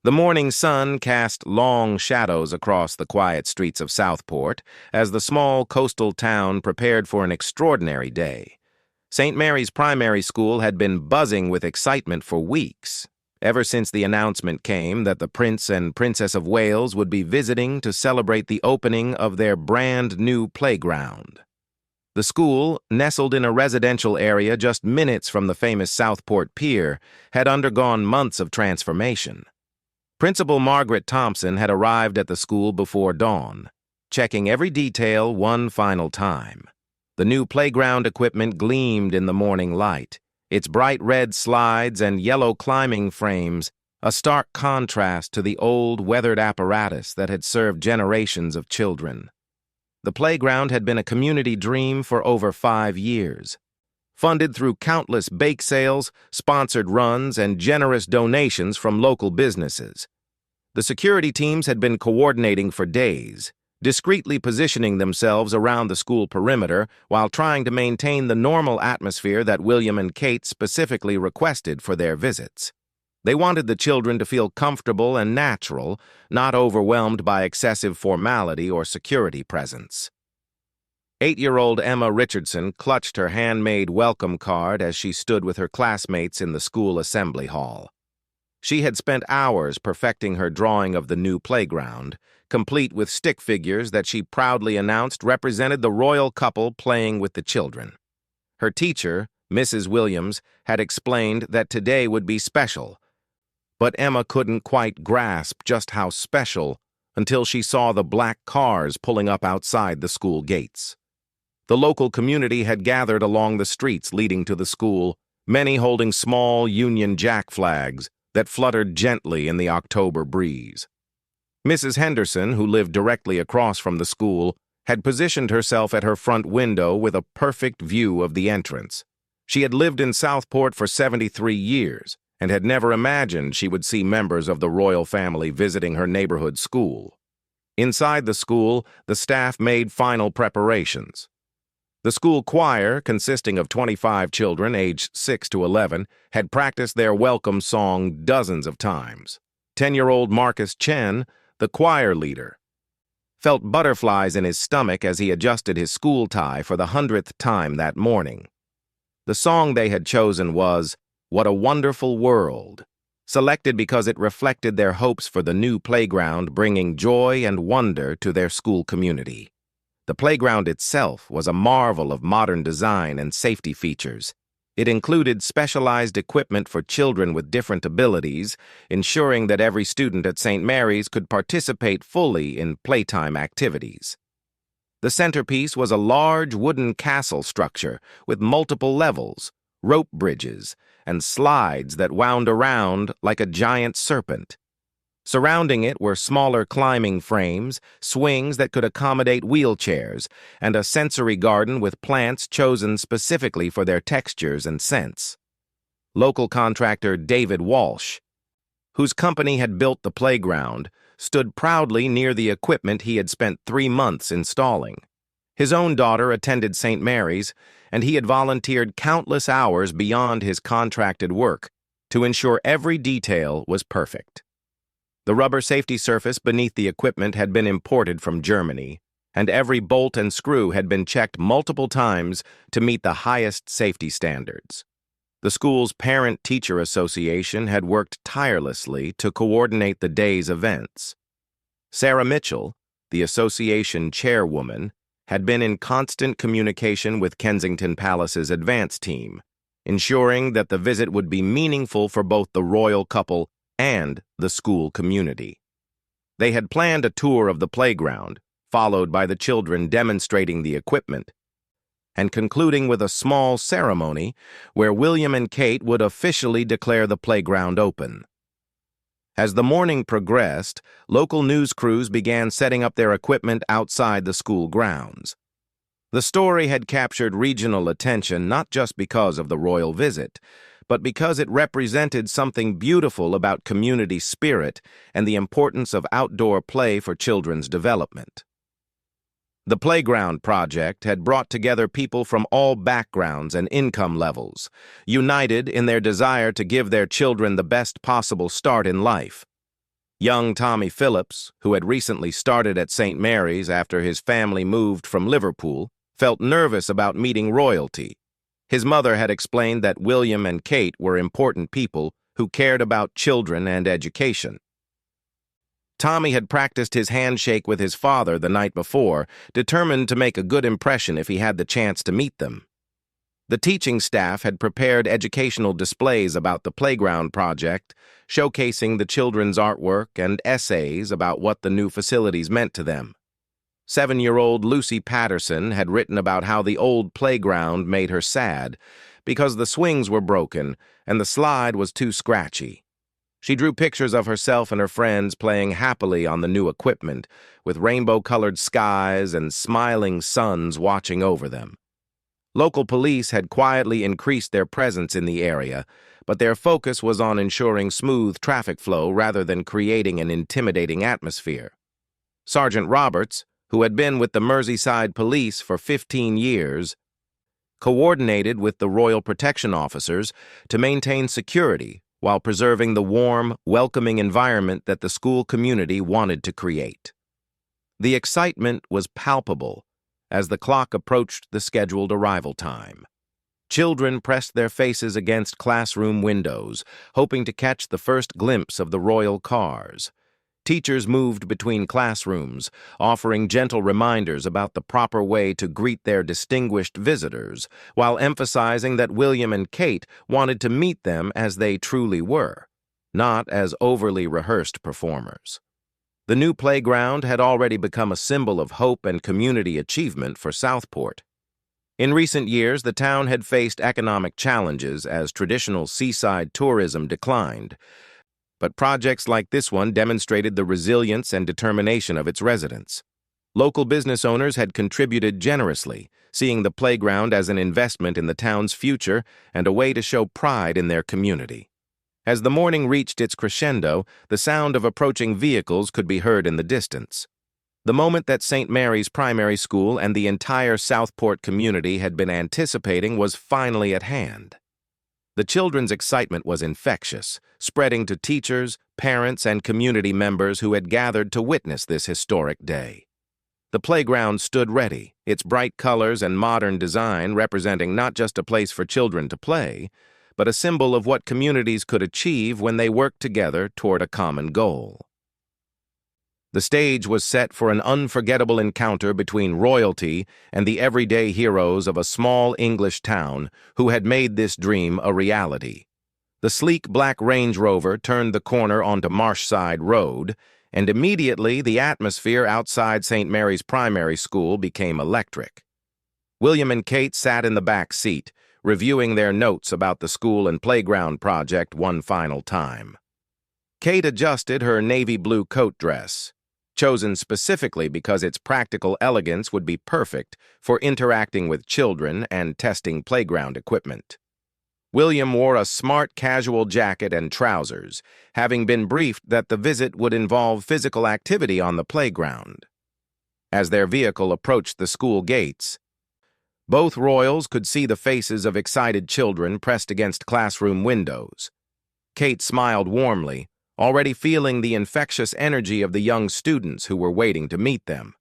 The morning sun cast long shadows across the quiet streets of Southport as the small coastal town prepared for an extraordinary day. St. Mary's Primary School had been buzzing with excitement for weeks, ever since the announcement came that the Prince and Princess of Wales would be visiting to celebrate the opening of their brand new playground. The school, nestled in a residential area just minutes from the famous Southport Pier, had undergone months of transformation. Principal Margaret Thompson had arrived at the school before dawn, checking every detail one final time. The new playground equipment gleamed in the morning light, its bright red slides and yellow climbing frames a stark contrast to the old, weathered apparatus that had served generations of children. The playground had been a community dream for over 5 years. Funded through countless bake sales, sponsored runs, and generous donations from local businesses. The security teams had been coordinating for days, discreetly positioning themselves around the school perimeter while trying to maintain the normal atmosphere that William and Kate specifically requested for their visits. They wanted the children to feel comfortable and natural, not overwhelmed by excessive formality or security presence. 8-year-old Emma Richardson clutched her handmade welcome card as she stood with her classmates in the school assembly hall. She had spent hours perfecting her drawing of the new playground, complete with stick figures that she proudly announced represented the royal couple playing with the children. Her teacher, Mrs. Williams, had explained that today would be special, but Emma couldn't quite grasp just how special until she saw the black cars pulling up outside the school gates. The local community had gathered along the streets leading to the school, many holding small Union Jack flags that fluttered gently in the October breeze. Mrs. Henderson, who lived directly across from the school, had positioned herself at her front window with a perfect view of the entrance. She had lived in Southport for 73 years and had never imagined she would see members of the royal family visiting her neighborhood school. Inside the school, the staff made final preparations. The school choir, consisting of 25 children aged 6 to 11, had practiced their welcome song dozens of times. 10-year-old Marcus Chen, the choir leader, felt butterflies in his stomach as he adjusted his school tie for the 100th time that morning. The song they had chosen was "What a Wonderful World," selected because it reflected their hopes for the new playground bringing joy and wonder to their school community. The playground itself was a marvel of modern design and safety features. It included specialized equipment for children with different abilities, ensuring that every student at St. Mary's could participate fully in playtime activities. The centerpiece was a large wooden castle structure with multiple levels, rope bridges, and slides that wound around like a giant serpent. Surrounding it were smaller climbing frames, swings that could accommodate wheelchairs, and a sensory garden with plants chosen specifically for their textures and scents. Local contractor David Walsh, whose company had built the playground, stood proudly near the equipment he had spent 3 months installing. His own daughter attended St. Mary's, and he had volunteered countless hours beyond his contracted work to ensure every detail was perfect. The rubber safety surface beneath the equipment had been imported from Germany, and every bolt and screw had been checked multiple times to meet the highest safety standards. The school's Parent-Teacher Association had worked tirelessly to coordinate the day's events. Sarah Mitchell, the association chairwoman, had been in constant communication with Kensington Palace's advance team, ensuring that the visit would be meaningful for both the royal couple and the school community. They had planned a tour of the playground, followed by the children demonstrating the equipment, and concluding with a small ceremony where William and Kate would officially declare the playground open. As the morning progressed, local news crews began setting up their equipment outside the school grounds. The story had captured regional attention not just because of the royal visit, but because it represented something beautiful about community spirit and the importance of outdoor play for children's development. The Playground Project had brought together people from all backgrounds and income levels, united in their desire to give their children the best possible start in life. Young Tommy Phillips, who had recently started at St. Mary's after his family moved from Liverpool, felt nervous about meeting royalty. His mother had explained that William and Kate were important people who cared about children and education. Tommy had practiced his handshake with his father the night before, determined to make a good impression if he had the chance to meet them. The teaching staff had prepared educational displays about the playground project, showcasing the children's artwork and essays about what the new facilities meant to them. 7-year-old Lucy Patterson had written about how the old playground made her sad because the swings were broken and the slide was too scratchy. She drew pictures of herself and her friends playing happily on the new equipment, with rainbow-colored skies and smiling suns watching over them. Local police had quietly increased their presence in the area, but their focus was on ensuring smooth traffic flow rather than creating an intimidating atmosphere. Sergeant Roberts, who had been with the Merseyside Police for 15 years, coordinated with the Royal Protection Officers to maintain security while preserving the warm, welcoming environment that the school community wanted to create. The excitement was palpable as the clock approached the scheduled arrival time. Children pressed their faces against classroom windows, hoping to catch the first glimpse of the royal cars. Teachers moved between classrooms, offering gentle reminders about the proper way to greet their distinguished visitors, while emphasizing that William and Kate wanted to meet them as they truly were, not as overly rehearsed performers. The new playground had already become a symbol of hope and community achievement for Southport. In recent years, the town had faced economic challenges as traditional seaside tourism declined, but projects like this one demonstrated the resilience and determination of its residents. Local business owners had contributed generously, seeing the playground as an investment in the town's future and a way to show pride in their community. As the morning reached its crescendo, the sound of approaching vehicles could be heard in the distance. The moment that St. Mary's Primary School and the entire Southport community had been anticipating was finally at hand. The children's excitement was infectious, spreading to teachers, parents, and community members who had gathered to witness this historic day. The playground stood ready, its bright colors and modern design representing not just a place for children to play, but a symbol of what communities could achieve when they worked together toward a common goal. The stage was set for an unforgettable encounter between royalty and the everyday heroes of a small English town who had made this dream a reality. The sleek black Range Rover turned the corner onto Marshside Road, and immediately the atmosphere outside St. Mary's Primary School became electric. William and Kate sat in the back seat, reviewing their notes about the school and playground project one final time. Kate adjusted her navy blue coat dress, chosen specifically because its practical elegance would be perfect for interacting with children and testing playground equipment. William wore a smart casual jacket and trousers, having been briefed that the visit would involve physical activity on the playground. As their vehicle approached the school gates, both royals could see the faces of excited children pressed against classroom windows. Kate smiled warmly, already feeling the infectious energy of the young students who were waiting to meet them.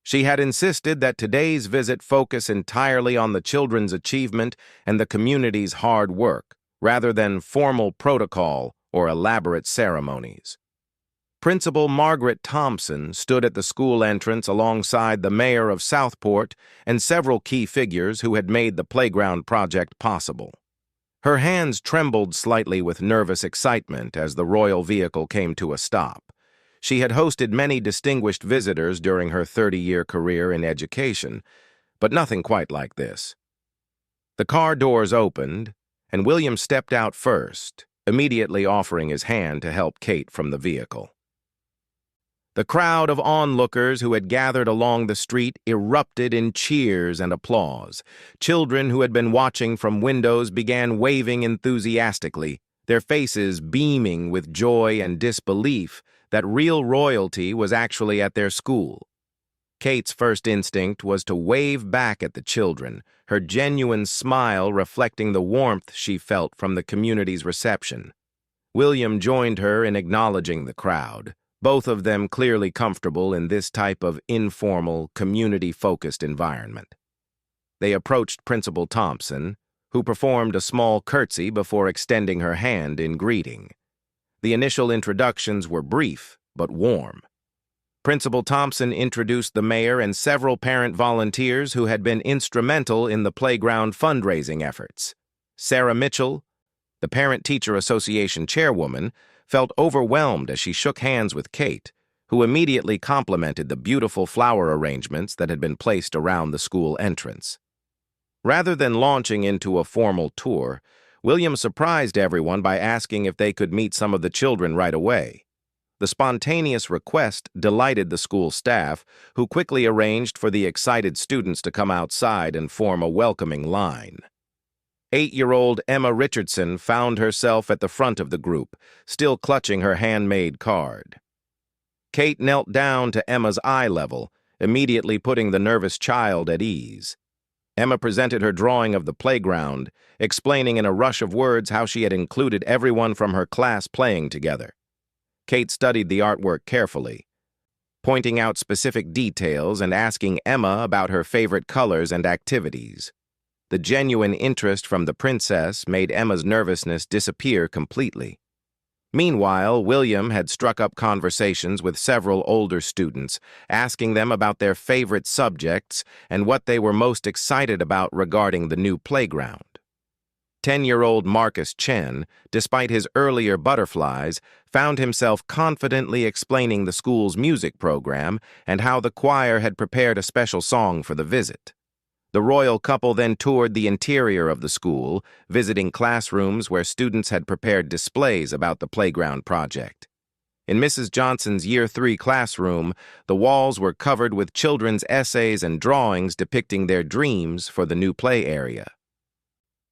She had insisted that today's visit focus entirely on the children's achievement and the community's hard work, rather than formal protocol or elaborate ceremonies. Principal Margaret Thompson stood at the school entrance alongside the mayor of Southport and several key figures who had made the playground project possible. Her hands trembled slightly with nervous excitement as the royal vehicle came to a stop. She had hosted many distinguished visitors during her 30-year career in education, but nothing quite like this. The car doors opened, and William stepped out first, immediately offering his hand to help Kate from the vehicle. The crowd of onlookers who had gathered along the street erupted in cheers and applause. Children who had been watching from windows began waving enthusiastically, their faces beaming with joy and disbelief that real royalty was actually at their school. Kate's first instinct was to wave back at the children, her genuine smile reflecting the warmth she felt from the community's reception. William joined her in acknowledging the crowd, both of them clearly comfortable in this type of informal, community-focused environment. They approached Principal Thompson, who performed a small curtsy before extending her hand in greeting. The initial introductions were brief, but warm. Principal Thompson introduced the mayor and several parent volunteers who had been instrumental in the playground fundraising efforts. Sarah Mitchell, the Parent-Teacher Association chairwoman, felt overwhelmed as she shook hands with Kate, who immediately complimented the beautiful flower arrangements that had been placed around the school entrance. Rather than launching into a formal tour, William surprised everyone by asking if they could meet some of the children right away. The spontaneous request delighted the school staff, who quickly arranged for the excited students to come outside and form a welcoming line. 8-year-old Emma Richardson found herself at the front of the group, still clutching her handmade card. Kate knelt down to Emma's eye level, immediately putting the nervous child at ease. Emma presented her drawing of the playground, explaining in a rush of words how she had included everyone from her class playing together. Kate studied the artwork carefully, pointing out specific details and asking Emma about her favorite colors and activities. The genuine interest from the princess made Emma's nervousness disappear completely. Meanwhile, William had struck up conversations with several older students, asking them about their favorite subjects and what they were most excited about regarding the new playground. 10-year-old Marcus Chen, despite his earlier butterflies, found himself confidently explaining the school's music program and how the choir had prepared a special song for the visit. The royal couple then toured the interior of the school, visiting classrooms where students had prepared displays about the playground project. In Mrs. Johnson's Year 3 classroom, the walls were covered with children's essays and drawings depicting their dreams for the new play area.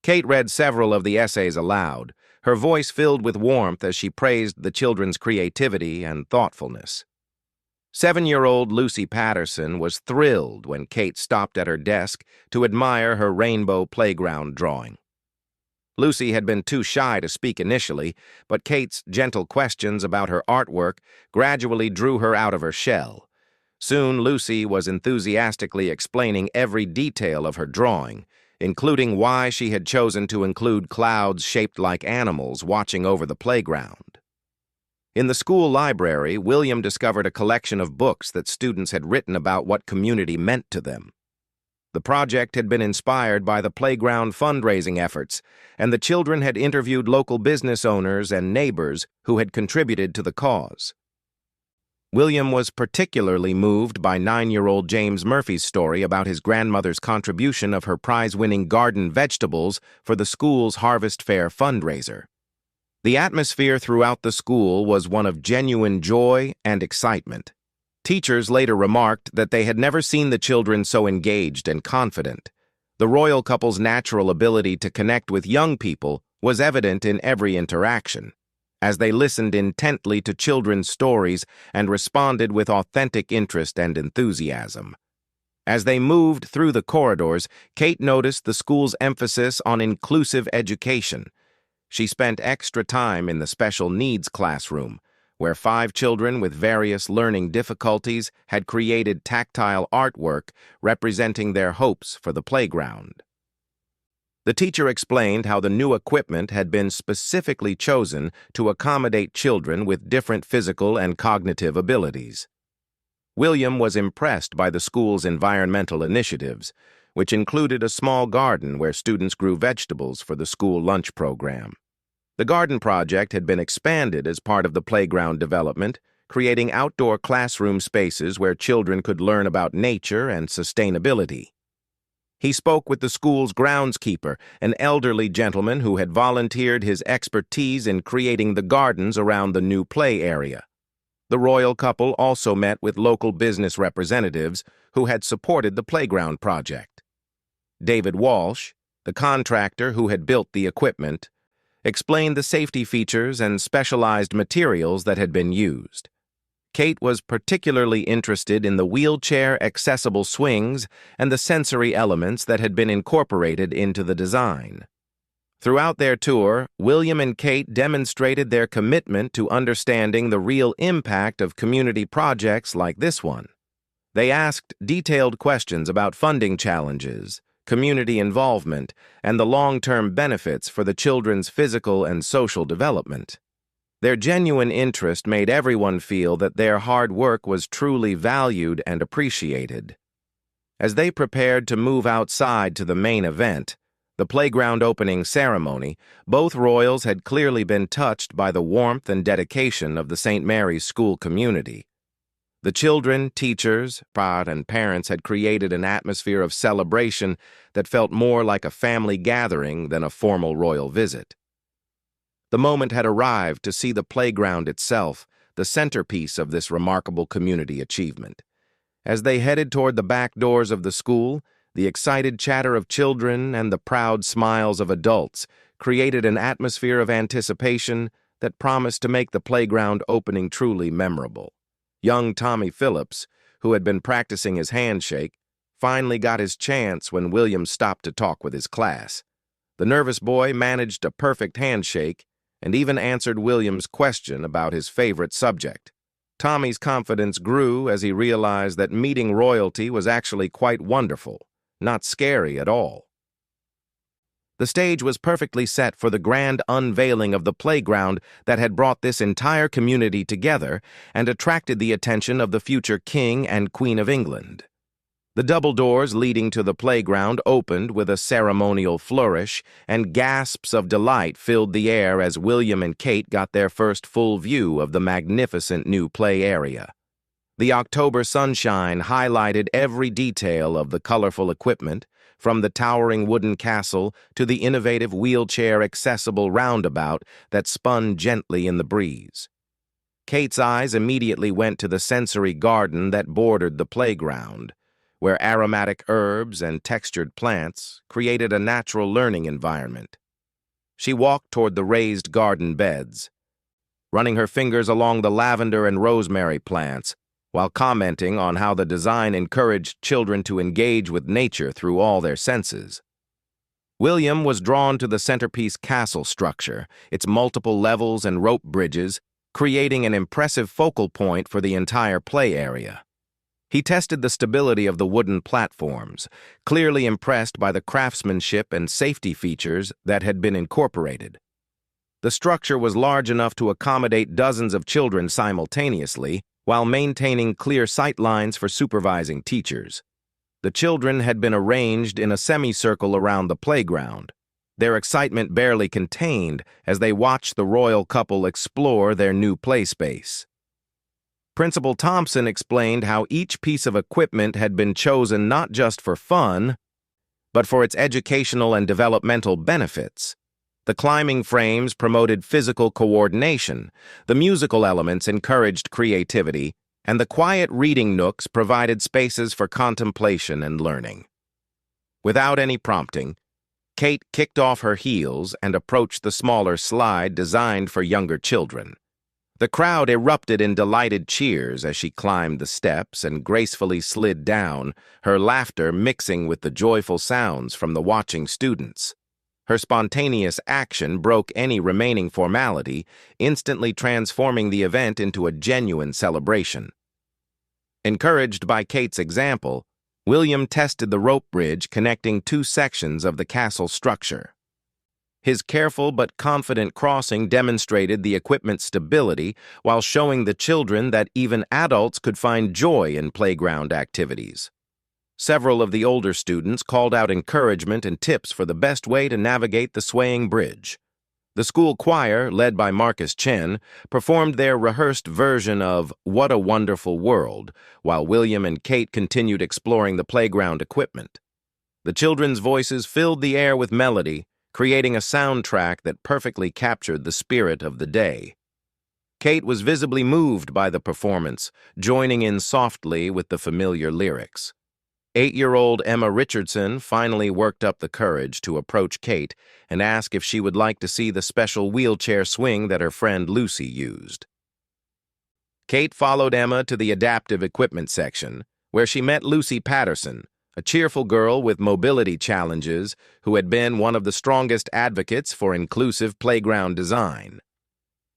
Kate read several of the essays aloud, her voice filled with warmth as she praised the children's creativity and thoughtfulness. 7-year-old Lucy Patterson was thrilled when Kate stopped at her desk to admire her rainbow playground drawing. Lucy had been too shy to speak initially, but Kate's gentle questions about her artwork gradually drew her out of her shell. Soon, Lucy was enthusiastically explaining every detail of her drawing, including why she had chosen to include clouds shaped like animals watching over the playground. In the school library, William discovered a collection of books that students had written about what community meant to them. The project had been inspired by the playground fundraising efforts, and the children had interviewed local business owners and neighbors who had contributed to the cause. William was particularly moved by 9-year-old James Murphy's story about his grandmother's contribution of her prize-winning garden vegetables for the school's Harvest Fair fundraiser. The atmosphere throughout the school was one of genuine joy and excitement. Teachers later remarked that they had never seen the children so engaged and confident. The royal couple's natural ability to connect with young people was evident in every interaction, as they listened intently to children's stories and responded with authentic interest and enthusiasm. As they moved through the corridors, Kate noticed the school's emphasis on inclusive education. She spent extra time in the special needs classroom, where 5 children with various learning difficulties had created tactile artwork representing their hopes for the playground. The teacher explained how the new equipment had been specifically chosen to accommodate children with different physical and cognitive abilities. William was impressed by the school's environmental initiatives, which included a small garden where students grew vegetables for the school lunch program. The garden project had been expanded as part of the playground development, creating outdoor classroom spaces where children could learn about nature and sustainability. He spoke with the school's groundskeeper, an elderly gentleman who had volunteered his expertise in creating the gardens around the new play area. The royal couple also met with local business representatives who had supported the playground project. David Walsh, the contractor who had built the equipment, explained the safety features and specialized materials that had been used. Kate was particularly interested in the wheelchair-accessible swings and the sensory elements that had been incorporated into the design. Throughout their tour, William and Kate demonstrated their commitment to understanding the real impact of community projects like this one. They asked detailed questions about funding challenges, community involvement, and the long-term benefits for the children's physical and social development. Their genuine interest made everyone feel that their hard work was truly valued and appreciated. As they prepared to move outside to the main event, the playground opening ceremony, both royals had clearly been touched by the warmth and dedication of the St. Mary's school community. The children, teachers, and parents had created an atmosphere of celebration that felt more like a family gathering than a formal royal visit. The moment had arrived to see the playground itself, the centerpiece of this remarkable community achievement. As they headed toward the back doors of the school, the excited chatter of children and the proud smiles of adults created an atmosphere of anticipation that promised to make the playground opening truly memorable. Young Tommy Phillips, who had been practicing his handshake, finally got his chance when William stopped to talk with his class. The nervous boy managed a perfect handshake and even answered William's question about his favorite subject. Tommy's confidence grew as he realized that meeting royalty was actually quite wonderful, not scary at all. The stage was perfectly set for the grand unveiling of the playground that had brought this entire community together and attracted the attention of the future King and Queen of England. The double doors leading to the playground opened with a ceremonial flourish, and gasps of delight filled the air as William and Kate got their first full view of the magnificent new play area. The October sunshine highlighted every detail of the colorful equipment, from the towering wooden castle to the innovative wheelchair-accessible roundabout that spun gently in the breeze. Kate's eyes immediately went to the sensory garden that bordered the playground, where aromatic herbs and textured plants created a natural learning environment. She walked toward the raised garden beds, running her fingers along the lavender and rosemary plants, while commenting on how the design encouraged children to engage with nature through all their senses. William was drawn to the centerpiece castle structure, its multiple levels and rope bridges, creating an impressive focal point for the entire play area. He tested the stability of the wooden platforms, clearly impressed by the craftsmanship and safety features that had been incorporated. The structure was large enough to accommodate dozens of children simultaneously, while maintaining clear sight lines for supervising teachers. The children had been arranged in a semicircle around the playground, their excitement barely contained as they watched the royal couple explore their new play space. Principal Thompson explained how each piece of equipment had been chosen not just for fun, but for its educational and developmental benefits. The climbing frames promoted physical coordination, the musical elements encouraged creativity, and the quiet reading nooks provided spaces for contemplation and learning. Without any prompting, Kate kicked off her heels and approached the smaller slide designed for younger children. The crowd erupted in delighted cheers as she climbed the steps and gracefully slid down, her laughter mixing with the joyful sounds from the watching students. Her spontaneous action broke any remaining formality, instantly transforming the event into a genuine celebration. Encouraged by Kate's example, William tested the rope bridge connecting two sections of the castle structure. His careful but confident crossing demonstrated the equipment's stability while showing the children that even adults could find joy in playground activities. Several of the older students called out encouragement and tips for the best way to navigate the swaying bridge. The school choir, led by Marcus Chen, performed their rehearsed version of "What a Wonderful World," while William and Kate continued exploring the playground equipment. The children's voices filled the air with melody, creating a soundtrack that perfectly captured the spirit of the day. Kate was visibly moved by the performance, joining in softly with the familiar lyrics. 8-year-old Emma Richardson finally worked up the courage to approach Kate and ask if she would like to see the special wheelchair swing that her friend Lucy used. Kate followed Emma to the adaptive equipment section, where she met Lucy Patterson, a cheerful girl with mobility challenges who had been one of the strongest advocates for inclusive playground design.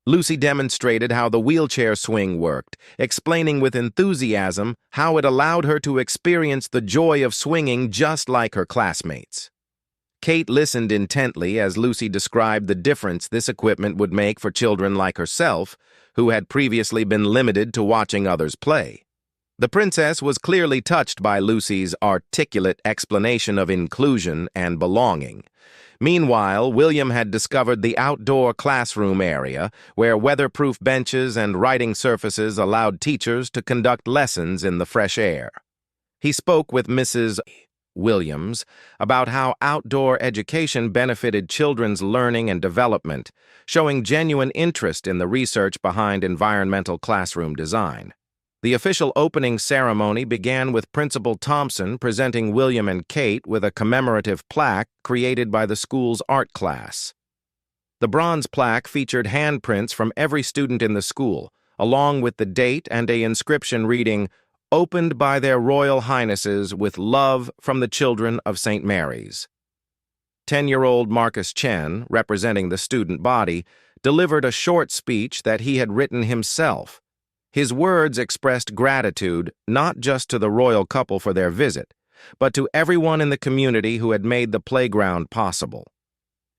Lucy demonstrated how the wheelchair swing worked, explaining with enthusiasm how it allowed her to experience the joy of swinging just like her classmates. Kate listened intently as Lucy described the difference this equipment would make for children like herself, who had previously been limited to watching others play. The princess was clearly touched by Lucy's articulate explanation of inclusion and belonging. Meanwhile, William had discovered the outdoor classroom area, where weatherproof benches and writing surfaces allowed teachers to conduct lessons in the fresh air. He spoke with Mrs. Williams about how outdoor education benefited children's learning and development, showing genuine interest in the research behind environmental classroom design. The official opening ceremony began with Principal Thompson presenting William and Kate with a commemorative plaque created by the school's art class. The bronze plaque featured handprints from every student in the school, along with the date and an inscription reading, "Opened by their Royal Highnesses with love from the children of St. Mary's." 10-year-old Marcus Chen, representing the student body, delivered a short speech that he had written himself. His words expressed gratitude not just to the royal couple for their visit, but to everyone in the community who had made the playground possible.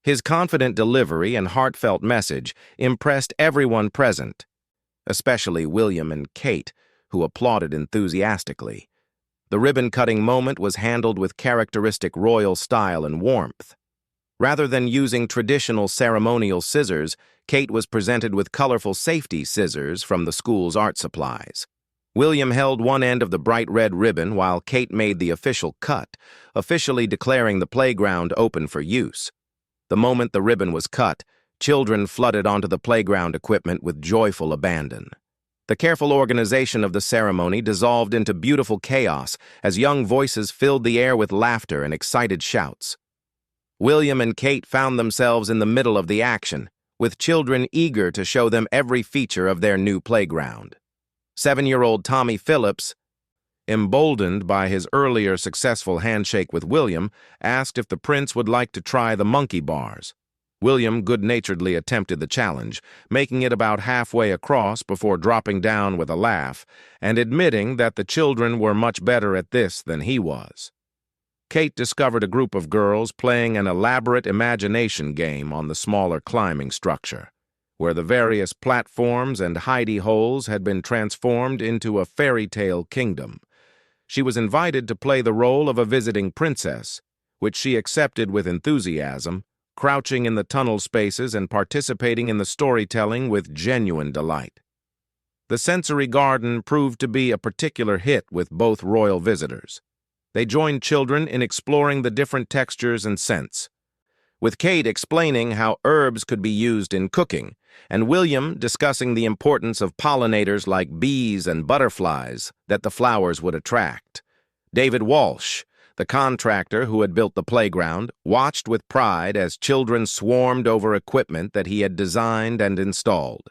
His confident delivery and heartfelt message impressed everyone present, especially William and Kate, who applauded enthusiastically. The ribbon-cutting moment was handled with characteristic royal style and warmth. Rather than using traditional ceremonial scissors, Kate was presented with colorful safety scissors from the school's art supplies. William held one end of the bright red ribbon while Kate made the official cut, officially declaring the playground open for use. The moment the ribbon was cut, children flooded onto the playground equipment with joyful abandon. The careful organization of the ceremony dissolved into beautiful chaos as young voices filled the air with laughter and excited shouts. William and Kate found themselves in the middle of the action, with children eager to show them every feature of their new playground. 7-year-old Tommy Phillips, emboldened by his earlier successful handshake with William, asked if the prince would like to try the monkey bars. William good-naturedly attempted the challenge, making it about halfway across before dropping down with a laugh and admitting that the children were much better at this than he was. Kate discovered a group of girls playing an elaborate imagination game on the smaller climbing structure, where the various platforms and hidey holes had been transformed into a fairy tale kingdom. She was invited to play the role of a visiting princess, which she accepted with enthusiasm, crouching in the tunnel spaces and participating in the storytelling with genuine delight. The sensory garden proved to be a particular hit with both royal visitors. They joined children in exploring the different textures and scents, with Kate explaining how herbs could be used in cooking, and William discussing the importance of pollinators like bees and butterflies that the flowers would attract. David Walsh, the contractor who had built the playground, watched with pride as children swarmed over equipment that he had designed and installed.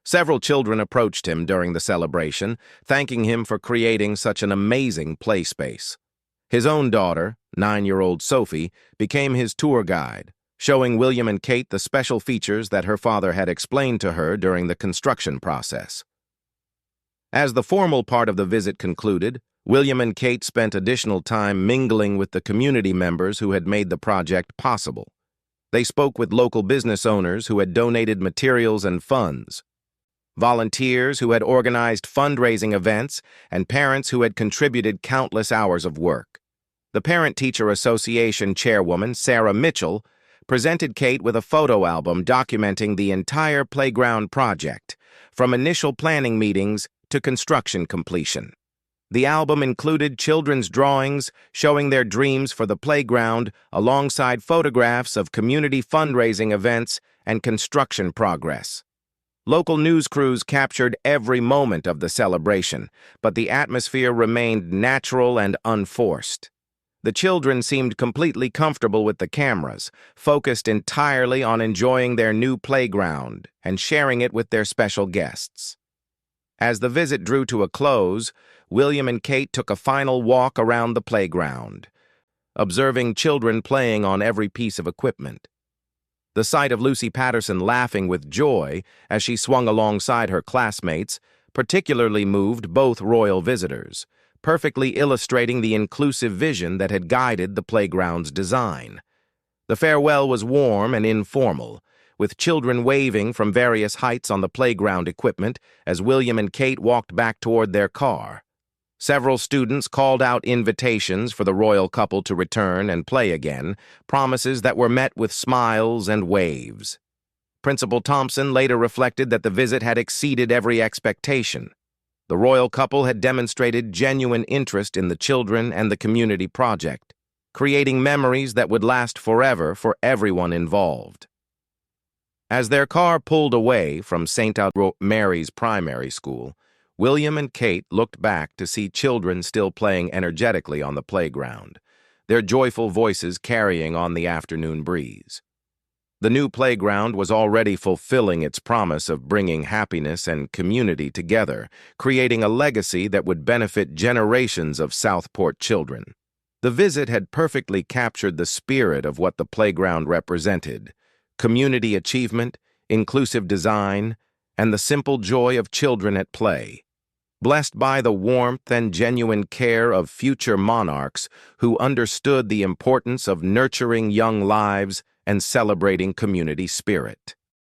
Several children approached him during the celebration, thanking him for creating such an amazing play space. His own daughter, 9-year-old Sophie, became his tour guide, showing William and Kate the special features that her father had explained to her during the construction process. As the formal part of the visit concluded, William and Kate spent additional time mingling with the community members who had made the project possible. They spoke with local business owners who had donated materials and funds, volunteers who had organized fundraising events, and parents who had contributed countless hours of work. The Parent-Teacher Association chairwoman, Sarah Mitchell, presented Kate with a photo album documenting the entire playground project, from initial planning meetings to construction completion. The album included children's drawings showing their dreams for the playground alongside photographs of community fundraising events and construction progress. Local news crews captured every moment of the celebration, but the atmosphere remained natural and unforced. The children seemed completely comfortable with the cameras, focused entirely on enjoying their new playground and sharing it with their special guests. As the visit drew to a close, William and Kate took a final walk around the playground, observing children playing on every piece of equipment. The sight of Lucy Patterson laughing with joy as she swung alongside her classmates particularly moved both royal visitors, perfectly illustrating the inclusive vision that had guided the playground's design. The farewell was warm and informal, with children waving from various heights on the playground equipment as William and Kate walked back toward their car. Several students called out invitations for the royal couple to return and play again, promises that were met with smiles and waves. Principal Thompson later reflected that the visit had exceeded every expectation. The royal couple had demonstrated genuine interest in the children and the community project, creating memories that would last forever for everyone involved. As their car pulled away from St. Mary's primary school, William and Kate looked back to see children still playing energetically on the playground, their joyful voices carrying on the afternoon breeze. The new playground was already fulfilling its promise of bringing happiness and community together, creating a legacy that would benefit generations of Southport children. The visit had perfectly captured the spirit of what the playground represented: community achievement, inclusive design, and the simple joy of children at play. Blessed by the warmth and genuine care of future monarchs who understood the importance of nurturing young lives and celebrating community spirit.